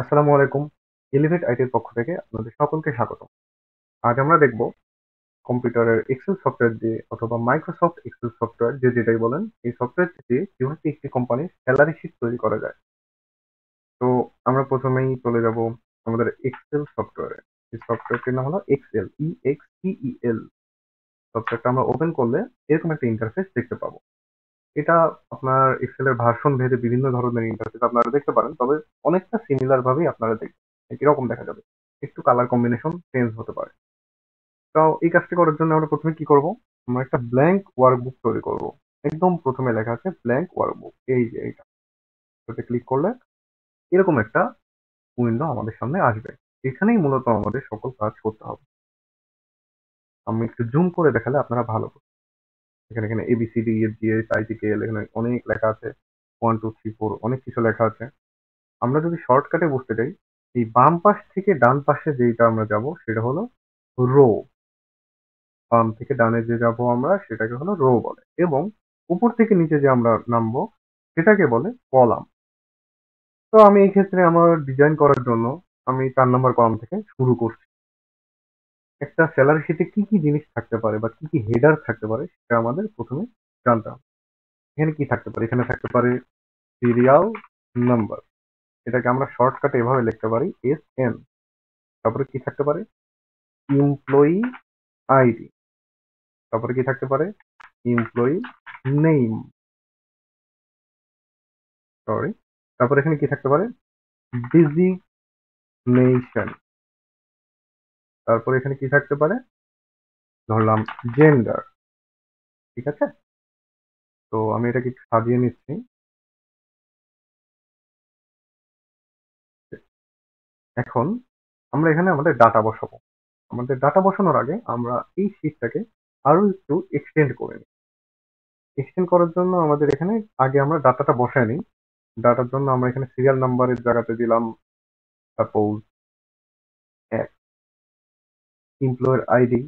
আসসালামু আলাইকুম। এলিভেট আইটির পক্ষ থেকে আপনাদের সকলকে স্বাগত। আজ আমরা দেখব কম্পিউটারের এক্সেল সফটওয়্যার দিয়ে অথবা মাইক্রোসফট এক্সেল সফটওয়্যার যে যেটাই বলেন, এই সফটওয়্যার দিয়ে কিভাবে একটি কোম্পানির স্যালারি শিট তৈরি করা যায়। তো আমরা প্রথমেই চলে যাব আমাদের এক্সেল সফটওয়্যারে। এই সফটওয়্যারটির নাম হলো এক্সেল, EXCEL। সফটওয়্যারটা আমরা ওপেন করলে এরকম একটা ইন্টারফেস দেখতে পাবো। এটা আপনার এক্সেলের ভার্সন ভেদে বিভিন্ন ধরনের ইন্টারফেস আপনারা দেখতে পারেন, তবে অনেকটা সিমিলার ভাবেই আপনারা দেখবেন। একই রকম দেখা যাবে, একটু কালার কম্বিনেশন চেঞ্জ হতে পারে। তো এই কাজটি করার জন্য আমরা প্রথমে কি করব, আমরা একটা ব্ল্যাঙ্ক ওয়ার্কবুক তৈরি করব। একদম প্রথমে লেখা আছে ব্ল্যাঙ্ক ওয়ার্কবুক, এই যে এইটা, এটাতে ক্লিক করলে এরকম একটা উইন্ডো আমাদের সামনে আসবে। এখানেই মূলত আমাদের সকল কাজ করতে হবে। আমি একটু জুম করে দেখালে আপনারা ভালো বুঝবেন। এখানে এখানে ABCD F G H I T K L, এখানে অনেক লেখা আছে, 1 2 3 4 অনেক কিছু লেখা আছে। আমরা যদি শর্টকাটে বুঝতে চাই, এই বাম পাশ থেকে ডান পাশে যেটা আমরা যাব সেটা হলো রো। বাম থেকে ডানে যে যাব আমরা সেটাকে হলো রো বলে, এবং উপর থেকে নিচে যে আমরা নামবো সেটাকে বলে কলাম। তো আমি এই ক্ষেত্রে আমার ডিজাইন করার জন্য আমি 4 নম্বর কলাম থেকে শুরু করছি। একটা স্যালারি শিটে কি কি জিনিস থাকতে পারে বা কি কি হেডার থাকতে পারে সেটা আমাদের প্রথমে জানতে হবে। এখানে কি থাকতে পারে, এখানে থাকতে পারে সিরিয়াল নাম্বার, এটাকে আমরা শর্টকাটে এভাবে লিখতে পারি SN। তারপরে কি থাকতে পারে, এমপ্লয়ি আইডি। তারপরে কি থাকতে পারে, এমপ্লয়ি নেম, সরি। তারপরে এখানে কি থাকতে পারে, ডিজিগনেশন। তারপরে এখানে কি থাকতে পারে, ধরলাম জেন্ডার। ঠিক আছে, তো আমি এটাকে একটু সাজিয়ে নিচ্ছি। এখন আমরা এখানে আমাদের ডাটা বসাবো। আমাদের ডাটা বসানোর আগে আমরা এই শীটটাকে আরো একটু এক্সটেন্ড করে নিই। এক্সটেন্ড করার জন্য আমাদের এখানে আগে আমরা ডাটাটা বসায় নিই। ডাটার জন্য আমরা এখানে সিরিয়াল নাম্বারের জায়গাতে দিলাম সাপোজ 1, এমপ্লয়ের আইডি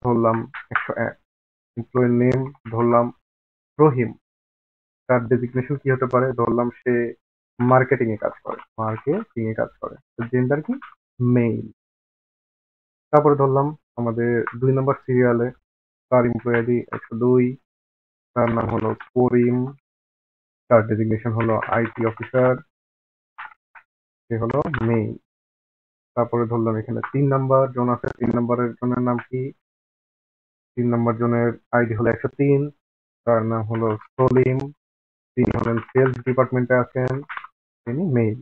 ধরলাম 101, এমপ্লয়ের নেম ধরলাম রহিম। তার ডেজিগনেশন কি হতে পারে, ধরলাম সে মার্কেটিং এ কাজ করে। তো জেন্ডার কি, মেইল। তারপরে ধরলাম আমাদের 2 নম্বর সিরিয়ালে তার এমপ্লয় আইডি 102, তার নাম হলো করিম, তার ডেজিগনেশন হলো IT অফিসার, সে হলো মেইল। তারপরে ধরলাম এখানে 3 নম্বর জন আছে, 3 নম্বরের জনের নাম কি, 3 নম্বর জনের আইডি হলো 103, তার নাম হলো সলিম, তিনি হলেন সেলস ডিপার্টমেন্টে আছেন, তিনি মেইল।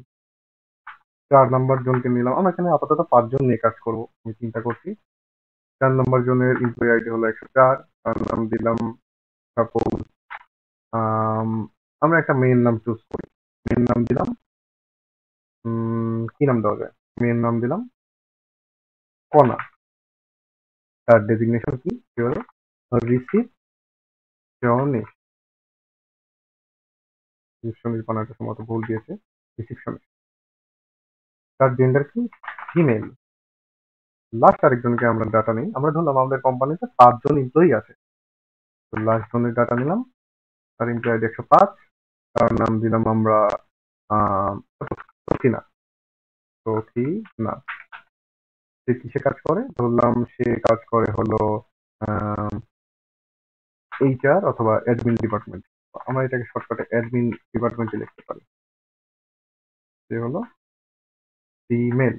4 নম্বর জনকে নিলাম, আমরা এখানে আপাতত 5 জন নিয়ে কাজ করবো, আমি চিন্তা করছি। 4 নম্বর জনের এমপ্লয়ি আইডি হলো 104, তার নাম দিলাম সাপোজ, আমরা একটা মেয়ের নাম চুজ করি। মেয়ের নাম দিলাম, কি নাম দেওয়া যায়, মেয়ের নাম দিলাম কণা। তার ডেজিগনেশন কি, সে হলো রিসিপশনিস্ট। রিসিপশনিস্ট বানাতে সম্ভবত ভুল দিয়েছে, রিসিপশনিস্ট। তার জেন্ডার কি, ফিমেল। লাস্ট আরেকজনকে আমরা ডাটা নিই, আমরা ধরলাম আমাদের কোম্পানিতে 5 জন এমপ্লয়ি আছে। তো লাস্ট জনের ডাটা নিলাম, তার এমপ্লয়ি আইডি 105, তার নাম দিলাম আমরা আহ, সখিনা। সখিনা, সে কিসে কাজ করে, ধরলাম সে কাজ করে হলো HR অথবা অ্যাডমিন ডিপার্টমেন্ট। আমরা এটাকে শর্টকাটে অ্যাডমিন ডিপার্টমেন্টে লিখতে পারি। সে হলো ফিমেল।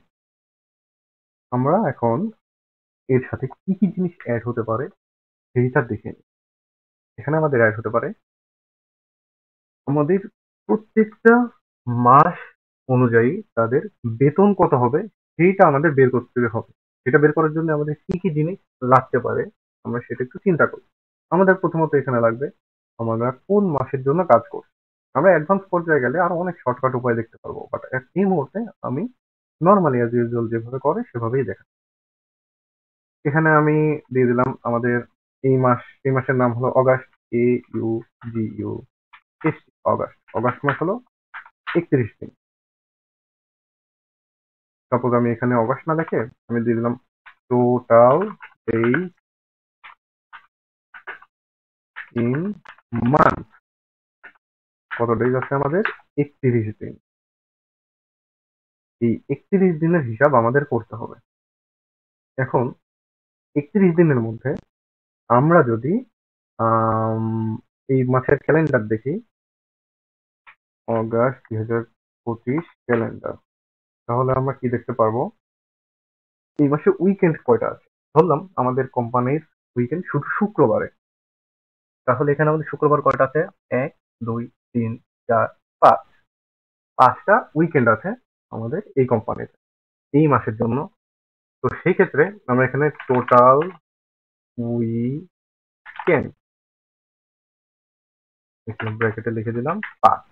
আমরা এখন এর সাথে কি কি জিনিস অ্যাড হতে পারে সেইটা দেখে নিই। এখানে আমাদের অ্যাড হতে পারে আমাদের প্রত্যেকটা মাস অনুযায়ী তাদের বেতন কত হবে সেইটা আমাদের বের করতে হবে। সেটা বের করার জন্য আমাদের কি কি জিনিস লাগতে পারে আমরা সেটা একটু চিন্তা করি। আমাদের প্রথমত এখানে লাগবে আমরা কোন মাসের জন্য কাজ করছি। আমরা অ্যাডভান্স পর্যায়ে গেলে আরো অনেক শর্টকাট উপায় দেখতে পারবো, বাট এই মুহূর্তে আমি নর্মালি অ্যাজ ইউজুয়াল যেভাবে করে সেভাবেই দেখা। এখানে আমি দিয়ে দিলাম আমাদের এই মাসের নাম হলো অগাস্ট, AUGUST। অগাস্ট, অগাস্ট মাস হলো 31 দিন। সাপোজ আমি এখানে অগাস্ট না লিখে আমি দিয়ে দিলাম টোটাল ডেজ ইন মান্থ। কত ডেজ আছে আমাদের, 31 দিন। এই 31 দিনের হিসাব আমাদের করতে হবে। এখন 31 দিনের মধ্যে আমরা যদি আম, এই মাসের ক্যালেন্ডার দেখি, অগাস্ট 2025 ক্যালেন্ডার, তাহলে আমরা কি দেখতে পারবো, এই মাসে উইকেন্ড কয়টা আছে। ধরলাম আমাদের কোম্পানির উইকেন্ড শুধু শুক্রবারে, তাহলে এখানে আমাদের শুক্রবার কয়টা আছে, 1, 2, 3, 4, 5, 5টা উইকেন্ড আছে আমাদের এই কোম্পানিতে এই মাসের জন্য। তো সেই ক্ষেত্রে আমরা এখানে টোটাল উইকেন্ড ব্র্যাকেটে লিখে দিলাম 5।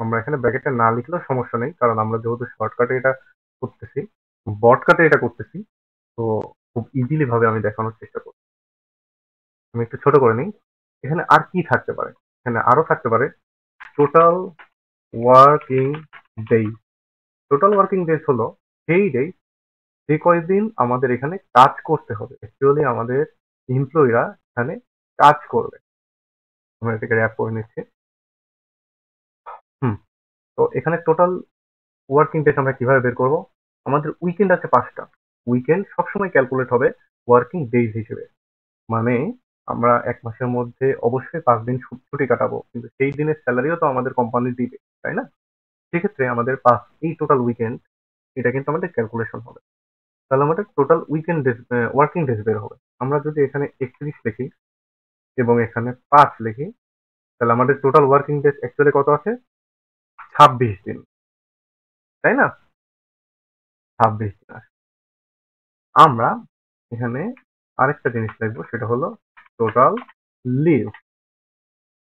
আমরা এখানে ব্র্যাকেটে না লিখলেও সমস্যা নেই, কারণ আমরা যেহেতু শর্টকাটে এটা করতেছি, বর্ডকাটে এটা করতেছি, তো খুব ইজিলি ভাবে আমি দেখানোর চেষ্টা করব। আমি একটু ছোট করে নিই। এখানে আর কি থাকতে পারে, এখানে আরো থাকতে পারে total working days. Total working days হলো সেই ডে যে কয়দিন আমাদের এখানে কাজ করতে হবে, অ্যাকচুয়ালি আমাদের এমপ্লয়িরা এখানে কাজ করবে। আমরা এটাকে র্যাপ করে নিচ্ছি। হুম। তো এখানে টোটাল ওয়ার্কিং ডেজ আমরা কিভাবে বের করব, আমাদের উইকেন্ড আছে 5টা। উইকেন্ড সবসময় ক্যালকুলেট হবে ওয়ার্কিং ডেজ হিসেবে, মানে আমরা এক মাসের মধ্যে অবশ্যই 5 দিন ছুটি কাটাবো, কিন্তু সেই দিনের স্যালারিও তো আমাদের কোম্পানি দিবে, তাই না? সেক্ষেত্রে আমাদের এই টোটাল উইকেন্ড, এটা কিন্তু আমাদের ক্যালকুলেশন হবে। তাহলে আমাদের total weekend days, working days বের হবে। আমরা যদি এখানে 31 লিখি এবং এখানে 5 লিখি, তাহলে আমাদের টোটাল ওয়ার্কিং ডেজ অ্যাকচুয়ালি কত আছে, 26 দিন, তাই না? 26 দিন আছে। আমরা এখানে আরেকটা জিনিস লিখবো, সেটা হলো টোটাল লিভ।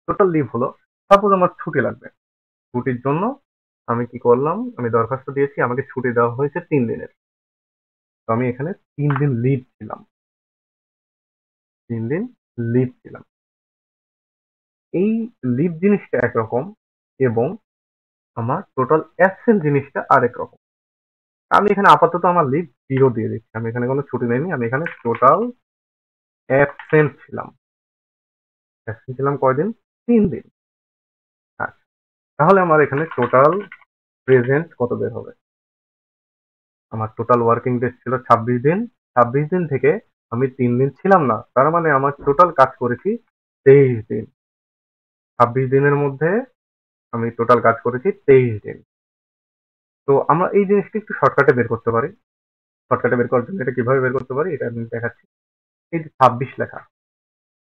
টোটাল লিভ হলো, সাপোজ আমার ছুটি লাগবে, ছুটির জন্য আমি কি করলাম, আমি দরখাস্ত দিয়েছি, আমাকে ছুটি দেওয়া হয়েছে 3 দিনের। তো আমি এখানে 3 দিন লিভ ছিলাম, 3 দিন লিভ ছিলাম। এই লিভ জিনিসটা একরকম এবং আমার টোটাল অ্যাবসেন্ট জিনিসটা আরেক রকম। আমি এখানে আপাতত আমার লিভ 0 দিয়ে দিচ্ছি, আমি এখানে কোনো ছুটি নেইনি, আমি এখানে টোটাল অ্যাবসেন্ট ছিলাম। অ্যাবসেন্ট ছিলাম কয়দিন, 3 দিন। আচ্ছা, তাহলে আমার এখানে টোটাল প্রেজেন্ট কত বের হবে, আমার টোটাল ওয়ার্কিং ডেজ ছিল 26 দিন। 26 দিন থেকে আমি 3 দিন ছিলাম না, তার মানে আমার টোটাল কাজ করেছি 23 দিন। 26 দিনের মধ্যে আমি টোটাল কাজ করেছি 23 দিন। তো আমরা এই জিনিসটা একটু শর্টকাটে বের করতে পারি। শর্টকাটে বের করার জন্য এটা কিভাবে বের করতে পারি এটা আমি দেখাচ্ছি। এই যে 26 লেখা,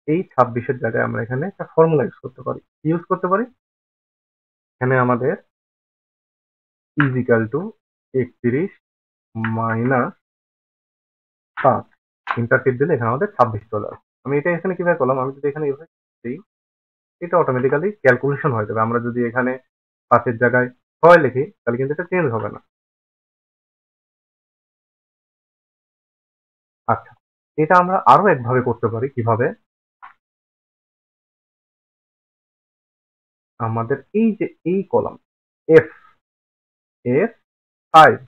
এই 26-এর জায়গায় আমরা এখানে একটা ফর্মুলা ইউজ করতে পারি। কি ইউজ করতে পারি, এখানে আমাদের is equal to 31 minus 5, intersect দিলে এখানে আমাদের 26 চলে আসবে। আমি এটা এখানে কিভাবে করলাম, আমি যদি এখানে এভাবে দিই, এটা অটোমেটিক্যালি ক্যালকুলেশন হয়ে যাবে। আমরা যদি এখানে 5-এর জায়গায় 6 লিখি, তাহলে কিন্তু এটা চেঞ্জ হবে না। আচ্ছা, এটা আমরা আরো একভাবে করতে পারি। কিভাবে, আমাদের এই যে এই কলাম এফ এফ 5,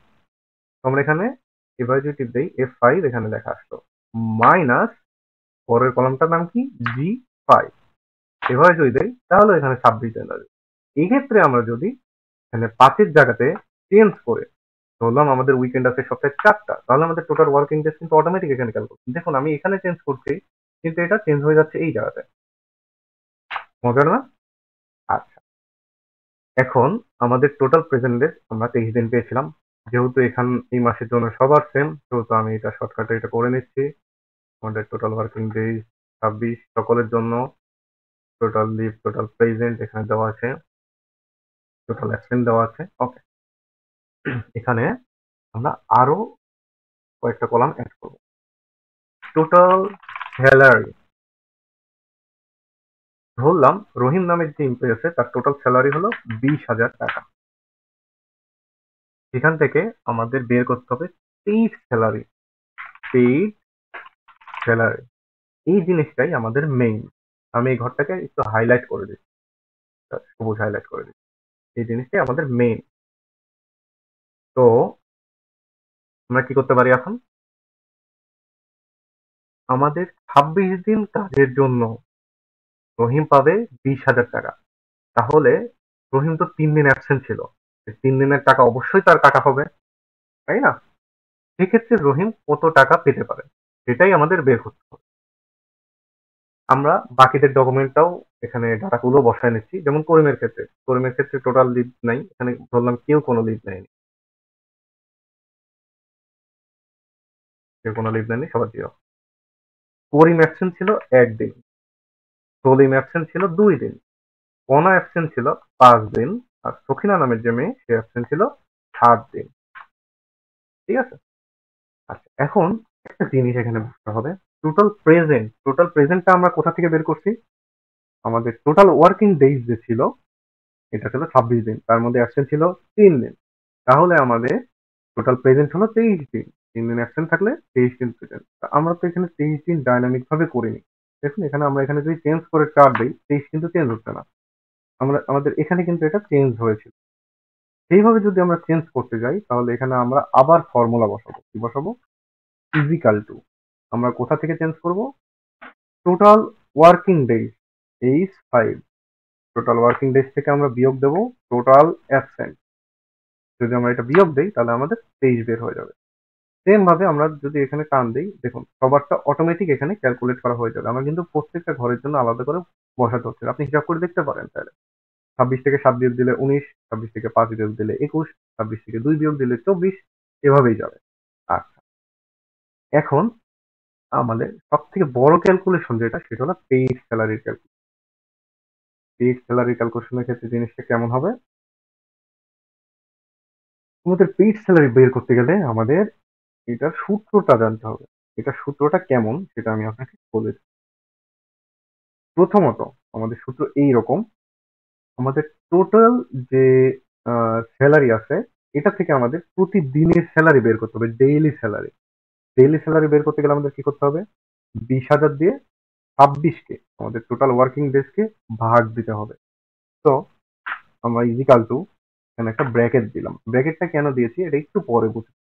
আমরা এখানে এভাবে যদি টিপ দেই F5, এখানে লেখা আসলো মাইনাস পরের কলামটার নাম কি, G5, এভাবে যদি দেই তাহলে এখানে 26 চলে আসবে। এই ক্ষেত্রে আমরা যদি এখানে 5-এর জায়গাতে চেঞ্জ করে ধরলাম আমাদের উইকেন্ড আছে সপ্তাহে 4টা, তাহলে আমাদের টোটাল ওয়ার্কিং ডেজ কিন্তু অটোমেটিক এখানে ক্যালকুলেট। দেখুন আমি এখানে চেঞ্জ করছি, কিন্তু এটা চেঞ্জ হয়ে যাচ্ছে এই জায়গাতে। মজার না? আচ্ছা, এখন আমাদের টোটাল প্রেজেন্ট ডেজ আমরা 23 দিন পেয়েছিলাম। যেহেতু এই মাসের জন্য সবার সেম, সেহেতু আমি এটা শর্টকাটে এটা করে নিচ্ছি। আমাদের টোটাল ওয়ার্কিং ডেজ 26 সকলের জন্য। টোটাল লিভ, টোটাল প্রেজেন্ট এখানে দেওয়া আছে, টোটাল অ্যাবসেন্ট দেওয়া আছে। ওকে, এখানে আমরা আরো কয়েকটা কলাম অ্যাড করব। টোটাল স্যালারি, ধরলাম রহিম নামের যে এমপ্লয়ি আছে তার টোটাল স্যালারি হলো 20,000 টাকা। সেখান থেকে আমাদের বের করতে হবে পেইড স্যালারি। পেইড স্যালারি, এই জিনিসটাই আমাদের মেইন। আমি এই ঘরটাকে একটু হাইলাইট করে দিচ্ছি, সবুজ হাইলাইট করে দিচ্ছি। এই জিনিসটাই আমাদের মেইন। তো আমরা কি করতে পারি এখন, আমাদের 26 দিন কাজের জন্য রহিম পাবে 20,000 টাকা। তাহলে রহিম তো 3 দিন অ্যাবসেন্ট ছিল, 3 দিনের টাকা অবশ্যই তার কাটা হবে, তাই না? সেক্ষেত্রে রহিম কত টাকা পেতে পারে সেটাই আমাদের বের করতে হবে। আমরা বাকিদের ডকুমেন্টটাও এখানে ডাটাগুলো বসায় নিচ্ছি। যেমন করিমের ক্ষেত্রে টোটাল লিভ নাই, এখানে ধরলাম কেউ কোনো লিভ নেয়নি, কেউ কোনো লিভ নেয়নি, সবার জিরো। করিম অ্যাবসেন্ট ছিল 1 দিন, সলিম অ্যাবসেন্ট ছিল 2 দিন, কণা অ্যাবসেন্ট ছিল 5 দিন, আর সখিনা নামের যে মেয়ে সে অ্যাবসেন্ট ছিল 7 দিন। ঠিক আছে? আচ্ছা, এখন একটা জিনিস এখানে বুঝতে হবে, টোটাল প্রেজেন্টটা আমরা কোথা থেকে বের করছি? আমাদের টোটাল ওয়ার্কিং ডেইজ যে ছিল এটা ছিল 26 দিন, তার মধ্যে অ্যাবসেন্ট ছিল 3 দিন। তাহলে আমাদের টোটাল প্রেজেন্ট হলো 23 দিন। 3 দিন অ্যাবসেন্ট থাকলে 23 দিন প্রেজেন্ট। আমরা তো এখানে 23 দিন ডাইনামিক ভাবে করিনি। দেখুন এখানে আমরা এখানে যদি চেঞ্জ করে 4 দিই, 23 কিন্তু চেঞ্জ হচ্ছে না। আমাদের এখানে কিন্তু এটা চেঞ্জ হয়েছিল। সেইভাবে যদি আমরা চেঞ্জ করতে যাই তাহলে এখানে আমরা আবার ফর্মুলা বসাবো। কি বসাবো? ইজিক্যাল টু, আমরা কোথা থেকে চেঞ্জ করব? Total working days age 5, total working days থেকে আমরা বিয়োগ দেব টোটাল অ্যাবসেন্ট। যদি আমরা এটা বিয়োগ দেই তাহলে আমাদের 23 বের হয়ে যাবে। সেম ভাবে আমরা যদি এখানে টান দিই, দেখুন সবারটা অটোমেটিক এখানে ক্যালকুলেট করা হয়ে যাবে। আমরা কিন্তু প্রত্যেকটা ঘরের জন্য আলাদা করে বসাতে হচ্ছে, আপনি হিসাব করে দেখতে পারেন তাহলে। 26 থেকে 7 বিয়োগ দিলে 19, 26 থেকে 5 বিয়োগ দিলে 21, 26 থেকে 2 বিয়োগ দিলে 24, এভাবেই যাবে। আচ্ছা, এখন আমাদের সব থেকে বড় ক্যালকুলেশন যেটা সেটা হলো পেইড স্যালারির ক্যালকুলেশন। পেইড স্যালারি ক্যালকুলেশনের ক্ষেত্রে জিনিসটা কেমন হবে? আমাদের পেইড স্যালারি বের করতে গেলে আমাদের এটার সূত্রটা জানতে হবে। এটার সূত্রটা কেমন সেটা আমি আপনাকে বলে দিই। প্রথমত আমাদের সূত্র এইরকম, আমাদের টোটাল যে স্যালারি আছে এটা থেকে আমাদের প্রতিদিনের স্যালারি বের করতে হবে, ডেইলি স্যালারি। ডেইলি স্যালারি বের করতে গেলে আমাদের কি করতে হবে? 20,000 দিয়ে 26কে আমাদের টোটাল ওয়ার্কিং ডেজকে ভাগ দিতে হবে। তো আমরা ইজিক্যাল টু এখানে একটা ব্র্যাকেট দিলাম। ব্র্যাকেটটা কেন দিয়েছি এটা একটু পরে বুঝি।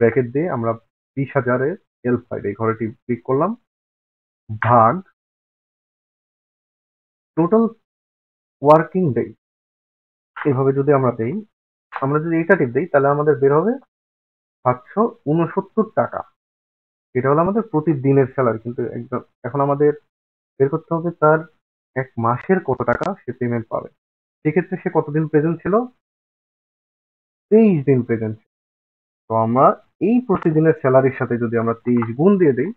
ব্র্যাকেট দিয়ে আমরা 20,000-এর L5 এই ঘরেটি ক্লিক করলাম, ভাগ টোটাল ওয়ার্কিং ডে। এভাবে যদি আমরা দেই, আমরা যদি এটা টিপ দিই তাহলে আমাদের বের হবে 769 টাকা। এটা হলো আমাদের প্রতিদিনের স্যালারি, কিন্তু একদম এখন আমাদের বের করতে হবে তার এক মাসের কত টাকা সে পেমেন্ট পাবে। সেক্ষেত্রে সে কতদিন প্রেজেন্ট ছিল? 23 দিন প্রেজেন্ট ছিল। তো আমরা এই প্রতিদিনের স্যালারির সাথে যদি আমরা 23 গুণ দিয়ে দিই,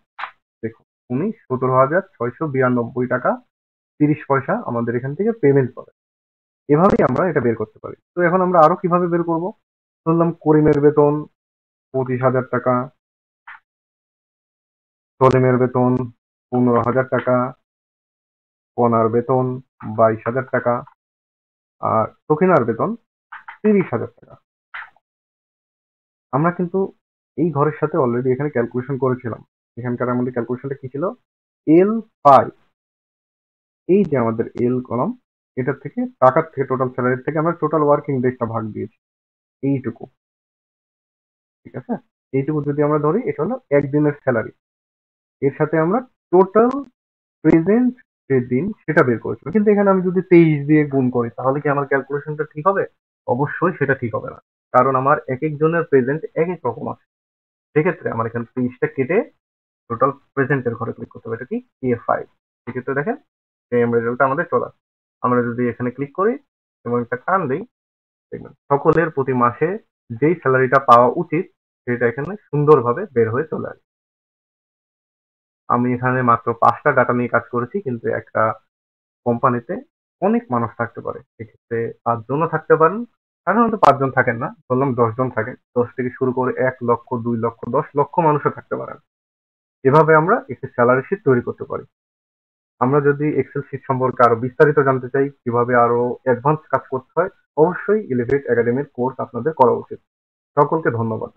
দেখুন উনি 17,692 টাকা 30 পয়সা আমাদের এখান থেকে পেমেন্ট পাবে। এভাবেই আমরা এটা বের করতে পারি। তো এখন আমরা আরো কিভাবে বের করব? ধরলাম করিমের বেতন 25,000 টাকা, সলিমের বেতন 15,000 টাকা, কনার বেতন 22,000 টাকা, আর সখিনার বেতন 30,000 টাকা। আমরা কিন্তু এই ঘরের সাথে অলরেডি এখানে ক্যালকুলেশন করেছিলাম। এখানকার আমাদের ক্যালকুলেশনটা কি ছিল? L5, এই যে আমাদের এল কলাম, এটার থেকে টাকার থেকে টোটাল স্যালারি থেকে আমরা টোটাল ওয়ার্কিং ডেজটা ভাগ দিয়েছি এইটুকু। ঠিক আছে? এইটুকু যদি আমরা ধরি এটা হলো একদিনের স্যালারি। এর সাথে আমরা টোটাল প্রেজেন্ট যে দিন সেটা বের করেছিলাম। কিন্তু এখানে আমি যদি 23 দিয়ে গুণ করি তাহলে কি আমার ক্যালকুলেশনটা ঠিক হবে? অবশ্যই সেটা ঠিক হবে না, কারণ আমার এক একজনের প্রেজেন্ট এক এক রকম আছে। সেক্ষেত্রে আমার এখানে 23টা কেটে টোটাল প্রেজেন্টের ঘরে ক্লিক করতে হবে, এটা কি A5। সেক্ষেত্রে দেখেন সেম রেজাল্টটা আমাদের চলে আসে। আমরা যদি এখানে ক্লিক করি এবং একটা টান দিই, দেখবেন সকলের প্রতি মাসে যেই স্যালারিটা পাওয়া উচিত সেটা এখানে সুন্দরভাবে বের হয়ে চলে আসে। আমি এখানে মাত্র 5টা ডাটা নিয়ে কাজ করেছি, কিন্তু একটা কোম্পানিতে অনেক মানুষ থাকতে পারে, সেক্ষেত্রে 5জনও থাকতে পারেন। সাধারণত 5জন থাকেন না, বললাম 10জন থাকেন। 10 থেকে শুরু করে 1 লক্ষ, 2 লক্ষ, 10 লক্ষ মানুষও থাকতে পারেন। এভাবে আমরা একটি স্যালারি শিট তৈরি করতে পারি। আমরা যদি এক্সেল শিট সম্পর্কে আরো বিস্তারিত জানতে চাই, কিভাবে আরো অ্যাডভান্স কাজ করতে হয়, অবশ্যই এলিভেট একাডেমির কোর্স আপনাদের করা উচিত। সকলকে ধন্যবাদ।